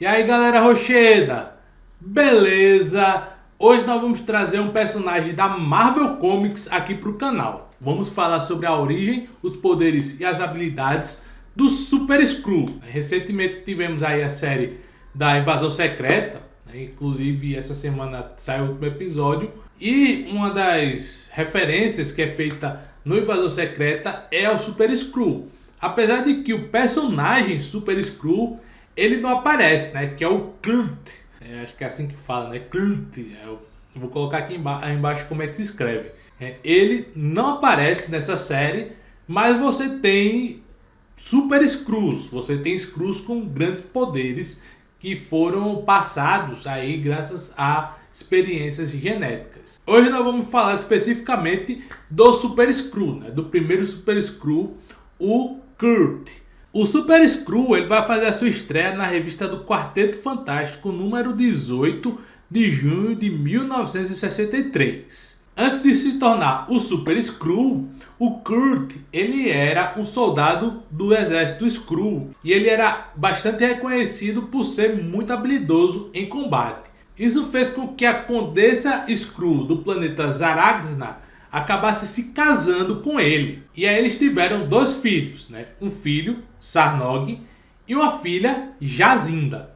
E aí galera rocheda, beleza? Hoje nós vamos trazer um personagem da Marvel Comics aqui para o canal. Vamos falar sobre a origem, os poderes e as habilidades do Super Skrull. Recentemente tivemos aí a série da Invasão Secreta, inclusive essa semana saiu o último episódio. E uma das referências que é feita no Invasão Secreta é o Super Skrull. Apesar de que o personagem Super Skrull ele não aparece, né? Que é o Kurt. Acho que é assim que fala, né? Kurt. Eu vou colocar aqui embaixo como é que se escreve. Ele não aparece nessa série, mas você tem Super Skrulls. Você tem Skrulls com grandes poderes que foram passados aí graças a experiências genéticas. Hoje nós vamos falar especificamente do Super Skrull, né? Do primeiro Super Skrull, o Kurt. O Super Skrull ele vai fazer a sua estreia na revista do Quarteto Fantástico número 18 de junho de 1963. Antes de se tornar o Super Skrull, o Kurt ele era um soldado do exército Skrull e ele era bastante reconhecido por ser muito habilidoso em combate. Isso fez com que a Condessa Skrull do planeta Zaraxna acabasse se casando com ele. E aí eles tiveram dois filhos, né? Um filho, Sarnog, e uma filha, Jazinda.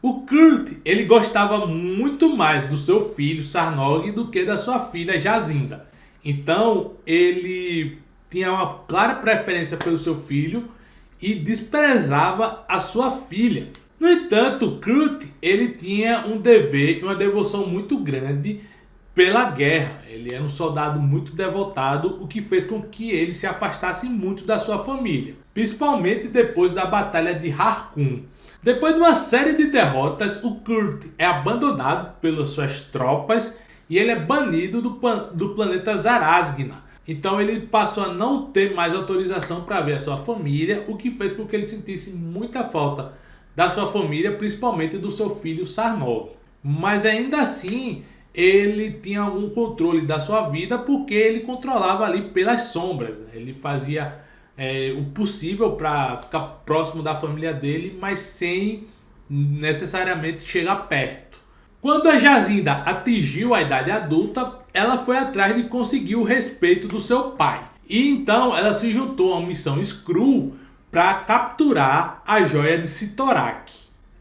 O Kurt ele gostava muito mais do seu filho, Sarnog, do que da sua filha, Jazinda. Então ele tinha uma clara preferência pelo seu filho e desprezava a sua filha. No entanto, Kurt ele tinha um dever e uma devoção muito grande pela guerra. Ele era um soldado muito devotado, o que fez com que ele se afastasse muito da sua família, principalmente depois da Batalha de Harkoon. Depois de uma série de derrotas, o Kurt é abandonado pelas suas tropas e ele é banido do planeta Zaraxna. Então ele passou a não ter mais autorização para ver a sua família, o que fez com que ele sentisse muita falta da sua família, principalmente do seu filho Sarnog. Mas ainda assim ele tinha algum controle da sua vida porque ele controlava ali pelas sombras, né? Ele fazia o possível para ficar próximo da família dele, mas sem necessariamente chegar perto. Quando a Jazinda atingiu a idade adulta, ela foi atrás de conseguir o respeito do seu pai. E então ela se juntou a uma missão Skrull para capturar a joia de Cyttorak.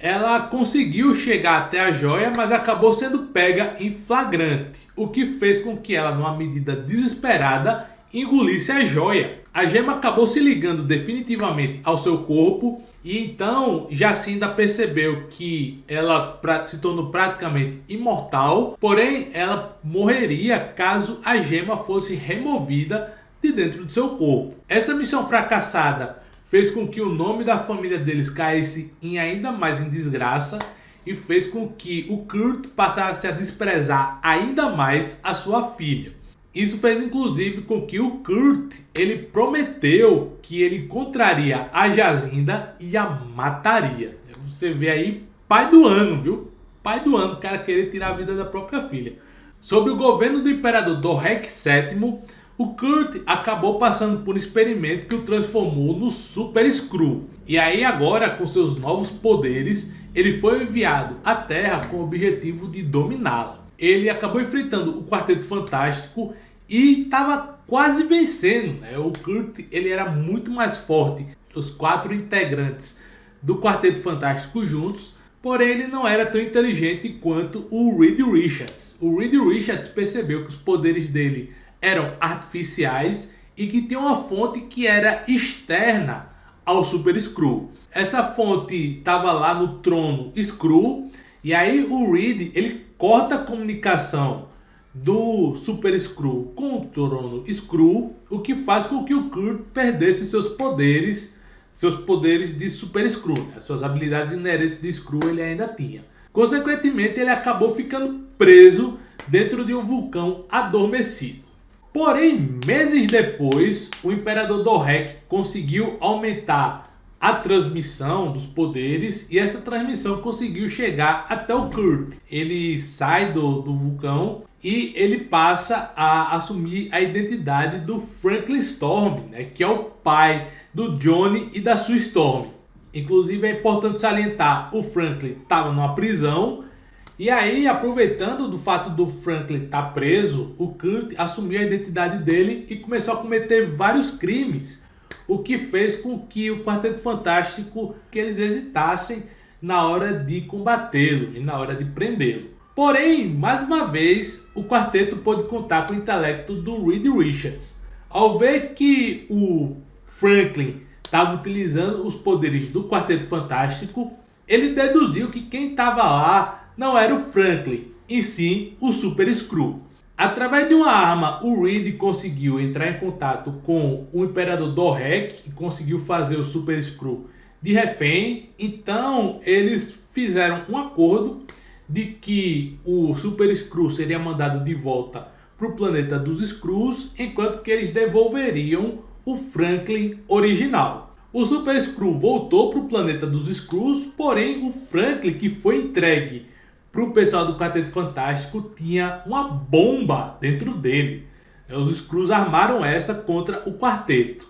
Ela conseguiu chegar até a joia, mas acabou sendo pega em flagrante, o que fez com que ela, numa medida desesperada, engolisse a joia. A gema acabou se ligando definitivamente ao seu corpo e então Jacinda percebeu que ela se tornou praticamente imortal, porém ela morreria caso a gema fosse removida de dentro do seu corpo. Essa missão fracassada fez com que o nome da família deles caísse ainda mais em desgraça e fez com que o Kurt passasse a desprezar ainda mais a sua filha. Isso fez inclusive com que o Kurt ele prometeu que ele encontraria a Jazinda e a mataria. Você vê aí, pai do ano, viu? Pai do ano, o cara querer tirar a vida da própria filha. Sob o governo do imperador Dorrek VII, o Kurt acabou passando por um experimento que o transformou no Super Skrull. E aí agora, com seus novos poderes, ele foi enviado à Terra com o objetivo de dominá-la. Ele acabou enfrentando o Quarteto Fantástico e estava quase vencendo, né? O Kurt ele era muito mais forte que os 4 integrantes do Quarteto Fantástico juntos, porém ele não era tão inteligente quanto o Reed Richards. O Reed Richards percebeu que os poderes dele eram artificiais e que tinha uma fonte que era externa ao Super Skrull. Essa fonte estava lá no trono Skrull e aí o Reed ele corta a comunicação do Super Skrull com o trono Skrull, o que faz com que o Kurt perdesse seus poderes de Super Skrull. As suas habilidades inerentes de Skrull ele ainda tinha. Consequentemente ele acabou ficando preso dentro de um vulcão adormecido. Porém, meses depois, o Imperador Dorrek conseguiu aumentar a transmissão dos poderes e essa transmissão conseguiu chegar até o Kurt. Ele sai do vulcão e ele passa a assumir a identidade do Franklin Storm, né, que é o pai do Johnny e da Sue Storm. Inclusive é importante salientar, o Franklin estava numa prisão. E aí, aproveitando do fato do Franklin estar preso, o Kurt assumiu a identidade dele e começou a cometer vários crimes, o que fez com que o Quarteto Fantástico que eles hesitassem na hora de combatê-lo e na hora de prendê-lo. Porém, mais uma vez, o quarteto pôde contar com o intelecto do Reed Richards. Ao ver que o Franklin estava utilizando os poderes do Quarteto Fantástico, ele deduziu que quem estava lá não era o Franklin, e sim o Super Skrull. Através de uma arma, o Reed conseguiu entrar em contato com o Imperador Dorrek e conseguiu fazer o Super Skrull de refém. Então eles fizeram um acordo de que o Super Skrull seria mandado de volta para o planeta dos Skrulls, enquanto que eles devolveriam o Franklin original. O Super Skrull voltou para o planeta dos Skrulls, porém o Franklin que foi entregue para o pessoal do Quarteto Fantástico tinha uma bomba dentro dele. Os Skrulls armaram essa contra o quarteto.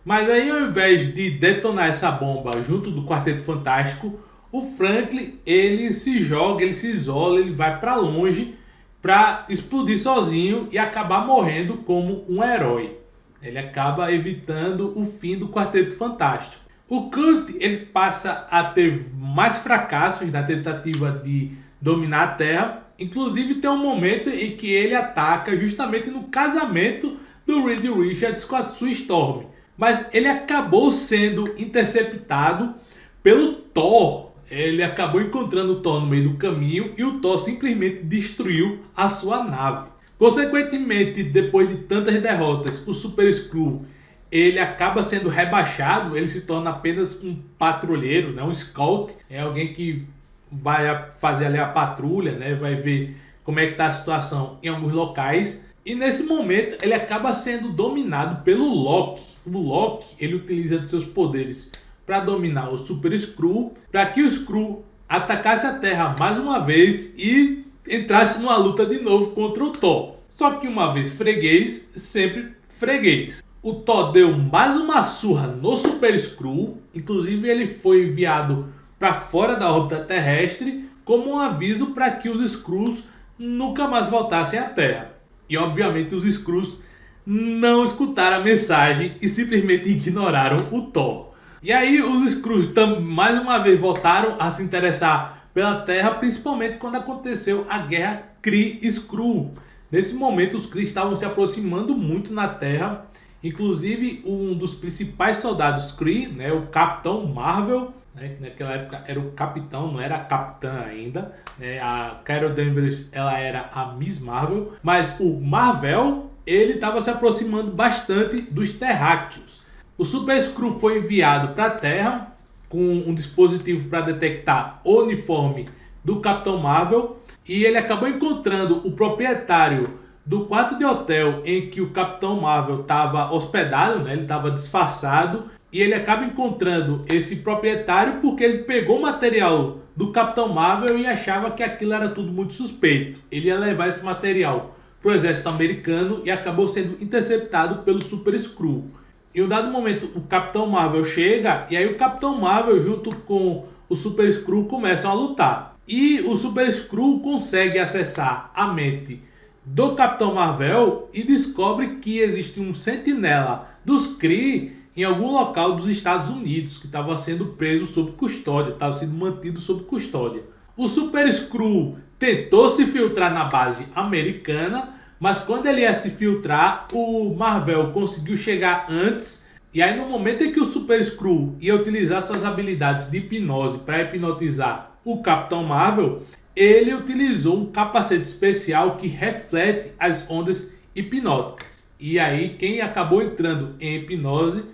Mas aí, ao invés de detonar essa bomba junto do Quarteto Fantástico, o Franklin ele se joga, ele se isola, ele vai para longe para explodir sozinho e acabar morrendo como um herói. Ele acaba evitando o fim do Quarteto Fantástico. O Kurt ele passa a ter mais fracassos na tentativa de dominar a Terra. Inclusive tem um momento em que ele ataca justamente no casamento do Reed Richards com a Sue Storm. Mas ele acabou sendo interceptado pelo Thor. Ele acabou encontrando o Thor no meio do caminho e o Thor simplesmente destruiu a sua nave. Consequentemente, depois de tantas derrotas, o Super Skrull ele acaba sendo rebaixado, ele se torna apenas um patrulheiro, né? Um scout, é alguém que vai fazer ali a patrulha, né? Vai ver como é que está a situação em alguns locais. E nesse momento ele acaba sendo dominado pelo Loki. O Loki ele utiliza de seus poderes para dominar o Super Skrull, para que o Skrull atacasse a Terra mais uma vez e entrasse numa luta de novo contra o Thor. Só que uma vez freguês, sempre freguês. O Thor deu mais uma surra no Super Skrull, inclusive ele foi enviado para fora da órbita terrestre como um aviso para que os Skrulls nunca mais voltassem à Terra. E obviamente os Skrulls não escutaram a mensagem e simplesmente ignoraram o Thor. E aí os Skrulls mais uma vez voltaram a se interessar pela Terra, principalmente quando aconteceu a Guerra Kree-Skrull. Nesse momento os Kree estavam se aproximando muito na Terra, inclusive um dos principais soldados Kree, né, o Capitão Marvel, né, naquela época era o capitão, não era a capitã ainda, né, a Carol Danvers ela era a Miss Marvel, mas o Marvel ele estava se aproximando bastante dos terráqueos. O Super Skrull foi enviado para a Terra com um dispositivo para detectar o uniforme do Capitão Marvel e ele acabou encontrando o proprietário do quarto de hotel em que o Capitão Marvel estava hospedado, né? Ele estava disfarçado e ele acaba encontrando esse proprietário porque ele pegou o material do Capitão Marvel e achava que aquilo era tudo muito suspeito. Ele ia levar esse material para o exército americano e acabou sendo interceptado pelo Super Skrull. Em um dado momento, o Capitão Marvel chega e aí o Capitão Marvel junto com o Super Skrull começam a lutar. E o Super Skrull consegue acessar a mente do Capitão Marvel e descobre que existe um sentinela dos Kree em algum local dos Estados Unidos que estava sendo preso sob custódia, estava sendo mantido sob custódia. O Super Skrull tentou se filtrar na base americana, mas quando ele ia se filtrar, o Marvel conseguiu chegar antes. E aí no momento em que o Super Skrull ia utilizar suas habilidades de hipnose para hipnotizar o Capitão Marvel, ele utilizou um capacete especial que reflete as ondas hipnóticas. E aí quem acabou entrando em hipnose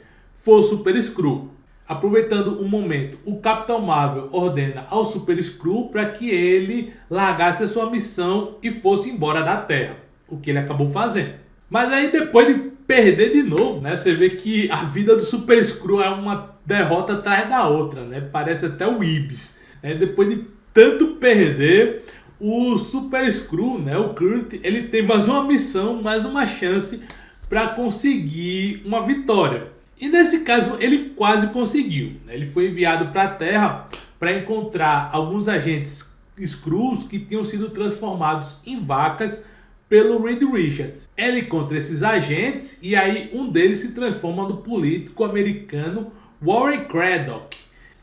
foi o Super Skrull. Aproveitando o momento, o Capitão Marvel ordena ao Super Skrull para que ele largasse a sua missão e fosse embora da Terra. O que ele acabou fazendo. Mas aí depois de perder de novo, né? Você vê que a vida do Super Skrull é uma derrota atrás da outra, né? Parece até o Ibis. Depois de tanto perder, o Super Skrull, né? O Kurt, ele tem mais uma missão, mais uma chance para conseguir uma vitória. E nesse caso ele quase conseguiu. Ele foi enviado para a Terra para encontrar alguns agentes Skrulls que tinham sido transformados em vacas pelo Reed Richards. Ele encontra esses agentes e aí um deles se transforma no político americano Warren Craddock.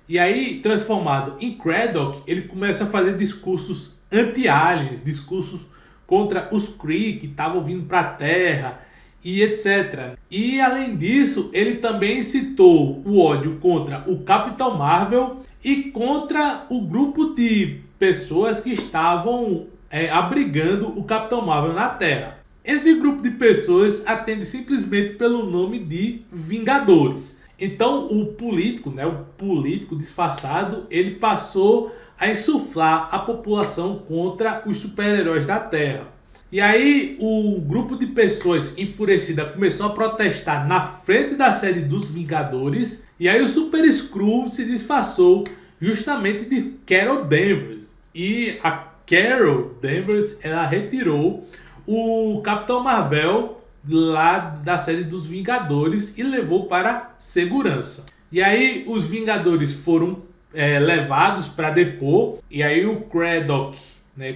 E aí, transformado em Craddock, ele começa a fazer discursos anti-aliens, discursos contra os Kree que estavam vindo para a Terra e etc. E além disso, ele também incitou o ódio contra o Capitão Marvel e contra o grupo de pessoas que estavam abrigando o Capitão Marvel na Terra. Esse grupo de pessoas atende simplesmente pelo nome de Vingadores. Então o político disfarçado, ele passou a insuflar a população contra os super-heróis da Terra. E aí o grupo de pessoas enfurecida começou a protestar na frente da sede dos Vingadores. E aí o Super Skrull se disfarçou justamente de Carol Danvers. E a Carol Danvers, ela retirou o Capitão Marvel lá da sede dos Vingadores e levou para segurança. E aí os Vingadores foram levados para depor. E aí o Craddock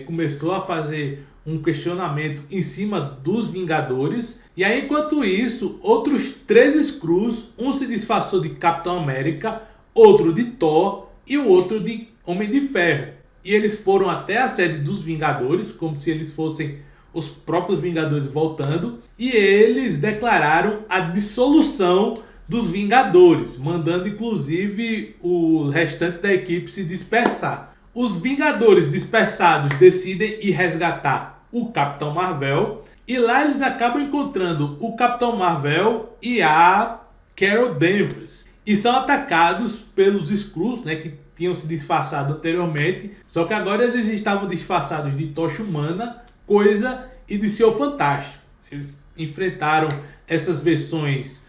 começou a fazer um questionamento em cima dos Vingadores. E aí, enquanto isso, outros 3 Skrulls, um se disfarçou de Capitão América, outro de Thor e o outro de Homem de Ferro. E eles foram até a sede dos Vingadores, como se eles fossem os próprios Vingadores voltando, e eles declararam a dissolução dos Vingadores, mandando inclusive o restante da equipe se dispersar. Os Vingadores dispersados decidem ir resgatar o Capitão Marvel, e lá eles acabam encontrando o Capitão Marvel e a Carol Danvers, e são atacados pelos Skrulls, que tinham se disfarçado anteriormente, só que agora eles estavam disfarçados de Tocha Humana, Coisa e de Senhor Fantástico. Eles enfrentaram essas versões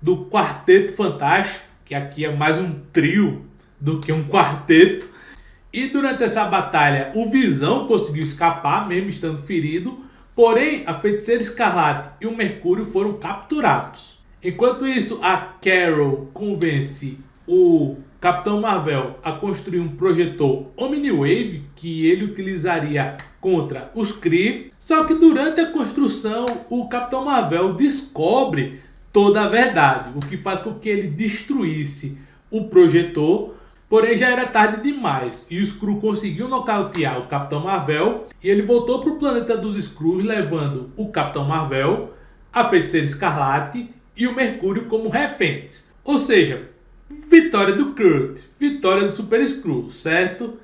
do Quarteto Fantástico, que aqui é mais um trio do que um quarteto. E durante essa batalha o Visão conseguiu escapar, mesmo estando ferido. Porém, a Feiticeira Escarlate e o Mercúrio foram capturados. Enquanto isso, a Carol convence o Capitão Marvel a construir um projetor Omni-Wave que ele utilizaria contra os Kree. Só que durante a construção o Capitão Marvel descobre toda a verdade, o que faz com que ele destruísse o projetor. Porém já era tarde demais e o Skrull conseguiu nocautear o Capitão Marvel e ele voltou para o planeta dos Skrulls, levando o Capitão Marvel, a Feiticeira Escarlate e o Mercúrio como reféns. Ou seja, vitória do Kurt, vitória do Super Skrull, certo?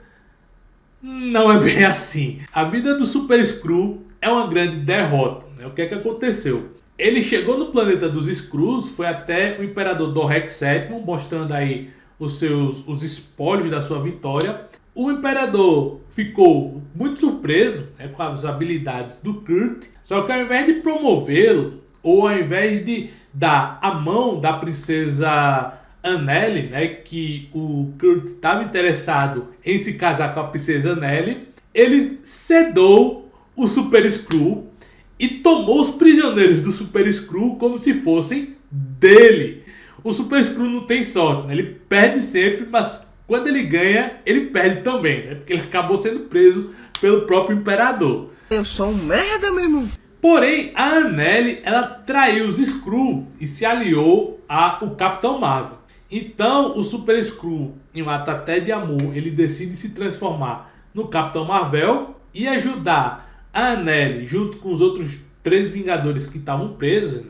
Não é bem assim. A vida do Super Skrull é uma grande derrota. O que é que aconteceu? Ele chegou no planeta dos Skrulls, foi até o Imperador Dorrex VII, mostrando aí os espólios da sua vitória. O Imperador ficou muito surpreso com as habilidades do Kurt, só que ao invés de promovê-lo, ou ao invés de dar a mão da princesa Anneli, que o Kurt estava interessado em se casar com a princesa Anneli, ele sedou o Super Skrull e tomou os prisioneiros do Super Skrull como se fossem dele. O Super Skrull não tem sorte, ele perde sempre, mas quando ele ganha, ele perde também, porque ele acabou sendo preso pelo próprio Imperador. Eu sou um merda, meu irmão. Porém, a Anneli, ela traiu os Skrull e se aliou ao Capitão Marvel. Então, o Super Skrull, em um ato até de amor, ele decide se transformar no Capitão Marvel e ajudar a Anneli, junto com os outros 3 Vingadores que estavam presos,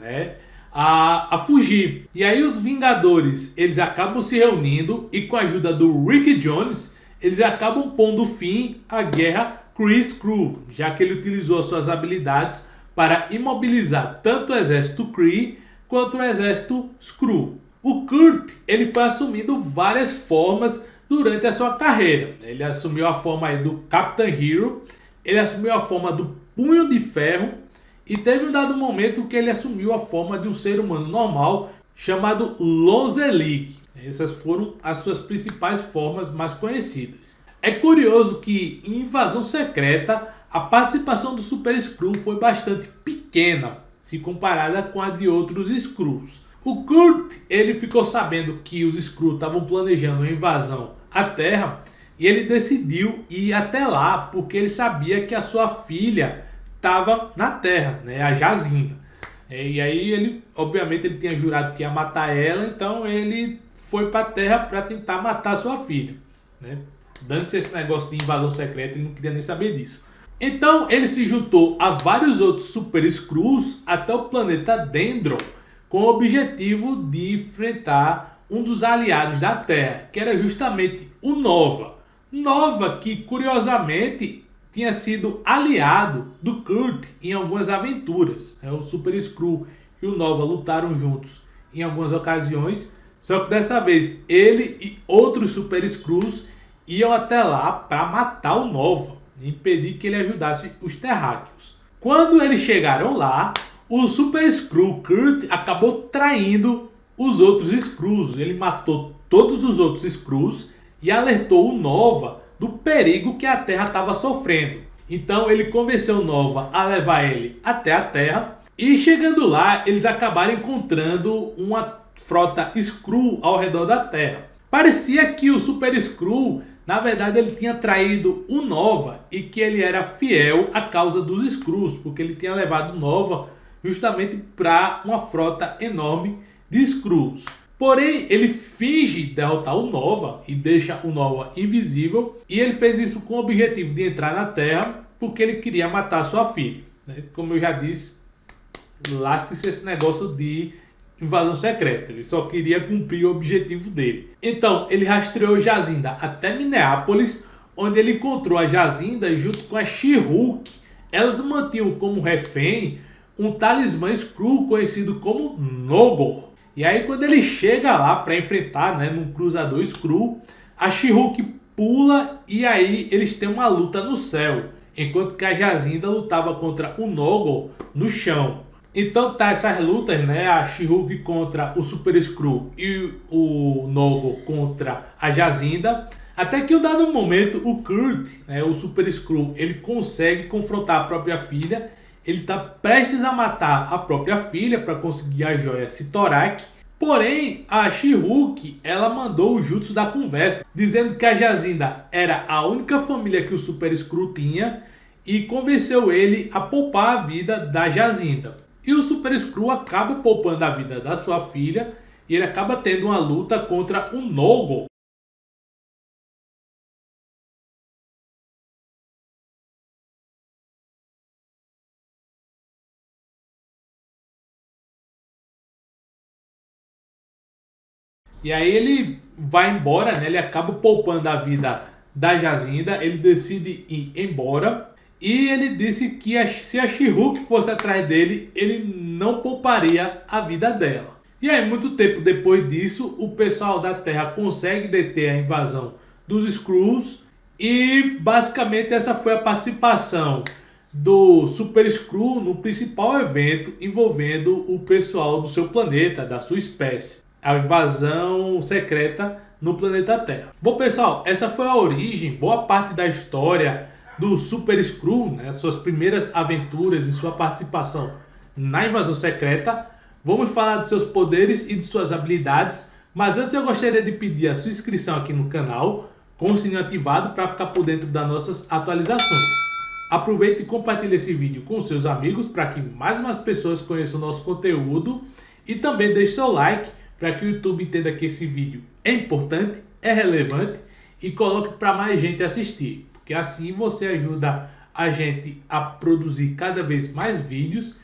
a fugir. E aí os Vingadores, eles acabam se reunindo e com a ajuda do Rick Jones, eles acabam pondo fim à guerra Kree-Skrull, já que ele utilizou as suas habilidades para imobilizar tanto o exército Kree quanto o exército Skrull. O Kurt, ele foi assumindo várias formas durante a sua carreira. Ele assumiu a forma aí do Captain Hero, ele assumiu a forma do Punho de Ferro e teve um dado momento que ele assumiu a forma de um ser humano normal chamado Lonzelig. Essas foram as suas principais formas mais conhecidas. É curioso que em Invasão Secreta a participação do Super Skrull foi bastante pequena se comparada com a de outros Skrulls. O Kurt, ele ficou sabendo que os Skrulls estavam planejando uma invasão à Terra e ele decidiu ir até lá porque ele sabia que a sua filha estava na Terra, né, a Jazinda. E aí ele, obviamente, ele tinha jurado que ia matar ela, então ele foi para a Terra para tentar matar a sua filha, né? Dando-se esse negócio de invasão secreta, ele não queria nem saber disso. Então ele se juntou a vários outros Super Skrulls até o planeta Dendron, com o objetivo de enfrentar um dos aliados da Terra, que era justamente o Nova. Nova, que curiosamente tinha sido aliado do Kurt em algumas aventuras. O Super Skrull e o Nova lutaram juntos em algumas ocasiões, só que dessa vez ele e outros Super Skrulls iam até lá para matar o Nova, impedir que ele ajudasse os terráqueos. Quando eles chegaram lá, o Super Skrull Kurt acabou traindo os outros Skrulls. Ele matou todos os outros Skrulls e alertou o Nova do perigo que a Terra estava sofrendo. Então ele convenceu o Nova a levar ele até a Terra, e chegando lá eles acabaram encontrando uma frota Skrull ao redor da Terra. Parecia que o Super Skrull, na verdade, ele tinha traído o Nova e que ele era fiel à causa dos Skrulls, porque ele tinha levado o Nova justamente para uma frota enorme de Skrulls. Porém, ele finge derrotar o Nova e deixa o Nova invisível, e ele fez isso com o objetivo de entrar na Terra porque ele queria matar sua filha, né? Como eu já disse, lasque-se esse negócio de invasão secreta, ele só queria cumprir o objetivo dele. Então ele rastreou Jazinda até Minneapolis, onde ele encontrou a Jazinda junto com a She-Hulk. Elas mantinham como refém um talismã Skrull conhecido como Nogor. E aí quando ele chega lá para enfrentar, né, num cruzador Skrull, a She-Hulk pula e aí eles têm uma luta no céu, enquanto que a Jazinda lutava contra o Nogor no chão. Então tá essas lutas, né, a She-Hulk contra o Super Skrull e o Nogor contra a Jazinda, até que em um dado momento o Kurt, né, o Super Skrull, ele consegue confrontar a própria filha. Ele está prestes a matar a própria filha para conseguir a joia Sitorak. Porém, a She-Hulk, ela mandou o jutsu da conversa, dizendo que a Jazinda era a única família que o Super Skrull tinha, e convenceu ele a poupar a vida da Jazinda. E o Super Skrull acaba poupando a vida da sua filha e ele acaba tendo uma luta contra o Nogor. E aí ele vai embora, né? Ele acaba poupando a vida da Jazinda, ele decide ir embora. E ele disse que se a She-Hulk fosse atrás dele, ele não pouparia a vida dela. E aí, muito tempo depois disso, o pessoal da Terra consegue deter a invasão dos Skrulls. E basicamente essa foi a participação do Super Skrull no principal evento envolvendo o pessoal do seu planeta, da sua espécie. A invasão secreta no planeta Terra. Bom, pessoal, essa foi a origem, boa parte da história do Super Skrull, né, suas primeiras aventuras e sua participação na invasão secreta. Vamos falar dos seus poderes e de suas habilidades, mas antes eu gostaria de pedir a sua inscrição aqui no canal, com o sininho ativado para ficar por dentro das nossas atualizações. Aproveite e compartilhe esse vídeo com seus amigos para que mais pessoas conheçam o nosso conteúdo, e também deixe seu like para que o YouTube entenda que esse vídeo é importante, é relevante e coloque para mais gente assistir, porque assim você ajuda a gente a produzir cada vez mais vídeos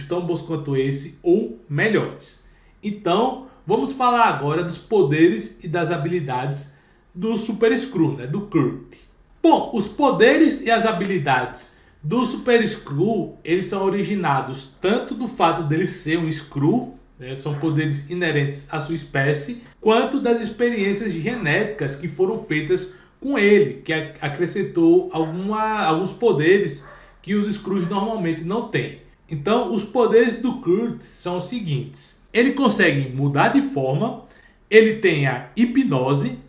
tão bons quanto esse ou melhores. Então, vamos falar agora dos poderes e das habilidades do Super Skrull, né, do Kurt. Bom, os poderes e as habilidades do Super Skrull, eles são originados tanto do fato dele ser um Skrull, são poderes inerentes à sua espécie, quanto das experiências genéticas que foram feitas com ele, que acrescentou alguns poderes que os Skrulls normalmente não têm. Então, os poderes do Kurt são os seguintes: ele consegue mudar de forma, ele tem a hipnose,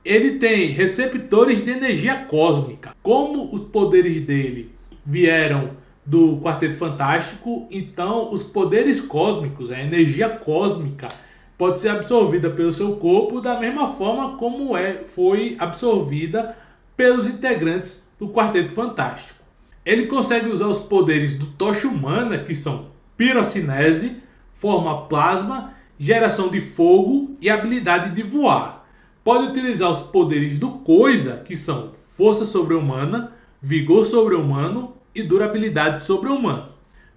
ele tem receptores de energia cósmica. Como os poderes dele vieram do Quarteto Fantástico, então os poderes cósmicos, a energia cósmica, pode ser absorvida pelo seu corpo da mesma forma como foi absorvida pelos integrantes do Quarteto Fantástico. Ele consegue usar os poderes do Tocha Humana, que são pirocinese, forma plasma, geração de fogo e habilidade de voar. Pode utilizar os poderes do Coisa, que são força sobre-humana, vigor sobre-humano e durabilidade sobre-humana.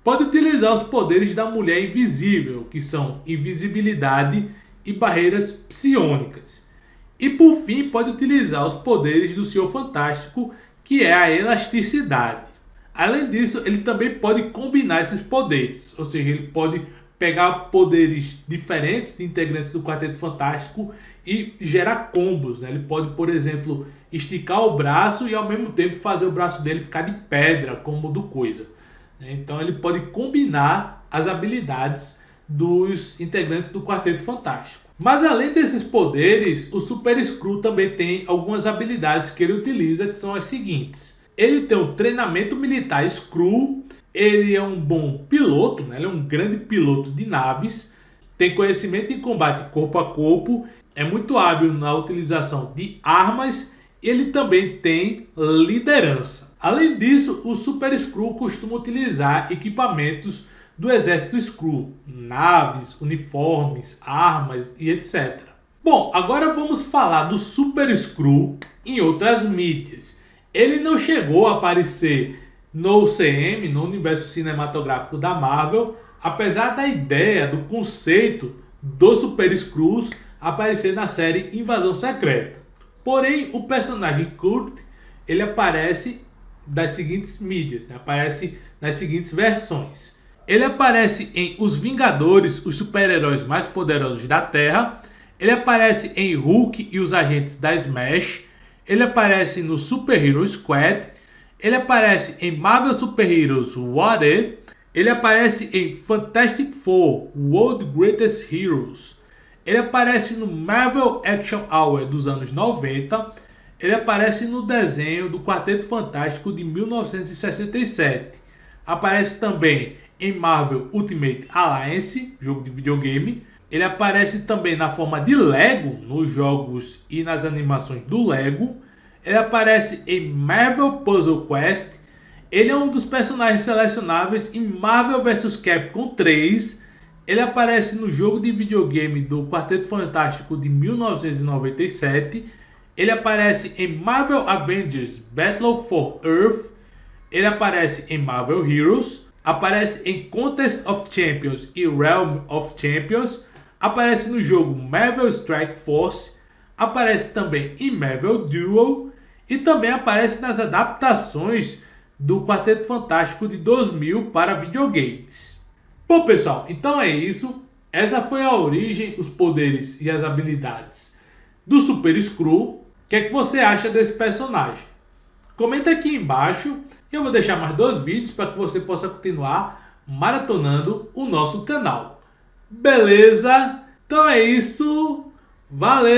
Pode utilizar os poderes da Mulher Invisível, que são invisibilidade e barreiras psionicas. E por fim, pode utilizar os poderes do Senhor Fantástico, que é a elasticidade. Além disso, ele também pode combinar esses poderes, ou seja, ele pode pegar poderes diferentes de integrantes do Quarteto Fantástico e gerar combos, né? Ele pode, por exemplo, esticar o braço e ao mesmo tempo fazer o braço dele ficar de pedra, como o do Coisa. Então ele pode combinar as habilidades dos integrantes do Quarteto Fantástico. Mas além desses poderes, o Super Skrull também tem algumas habilidades que ele utiliza, que são as seguintes. Ele tem um treinamento militar Skrull, ele é um bom piloto, né? Ele é um grande piloto de naves, tem conhecimento em combate corpo a corpo, é muito hábil na utilização de armas e ele também tem liderança. Além disso, o Super Skrull costuma utilizar equipamentos do exército Skrull, naves, uniformes, armas e etc. Bom, agora vamos falar do Super Skrull em outras mídias. Ele não chegou a aparecer no UCM, no universo cinematográfico da Marvel, apesar da ideia, do conceito dos Super Skrulls aparecer na série Invasão Secreta. Porém, o personagem Kurt, ele aparece das seguintes mídias, né? Aparece nas seguintes versões. Ele aparece em Os Vingadores, os super-heróis mais poderosos da Terra. Ele aparece em Hulk e os Agentes da Smash. Ele aparece no Super Hero Squad. Ele aparece em Marvel Super Heroes What If. Ele aparece em Fantastic Four World Greatest Heroes. Ele aparece no Marvel Action Hour dos anos 90. Ele aparece no desenho do Quarteto Fantástico de 1967. Aparece também em Marvel Ultimate Alliance, jogo de videogame. Ele aparece também na forma de Lego, nos jogos e nas animações do Lego. Ele aparece em Marvel Puzzle Quest. Ele é um dos personagens selecionáveis em Marvel vs Capcom 3. Ele aparece no jogo de videogame do Quarteto Fantástico de 1997. Ele aparece em Marvel Avengers Battle for Earth. Ele aparece em Marvel Heroes. Aparece em Contest of Champions e Realm of Champions. Aparece no jogo Marvel Strike Force. Aparece também em Marvel Duel. E também aparece nas adaptações do Quarteto Fantástico de 2000 para videogames. Bom, pessoal, então é isso. Essa foi a origem, os poderes e as habilidades do Super Skrull. O que é que você acha desse personagem? Comenta aqui embaixo e eu vou deixar mais 2 vídeos para que você possa continuar maratonando o nosso canal. Beleza? Então é isso. Valeu!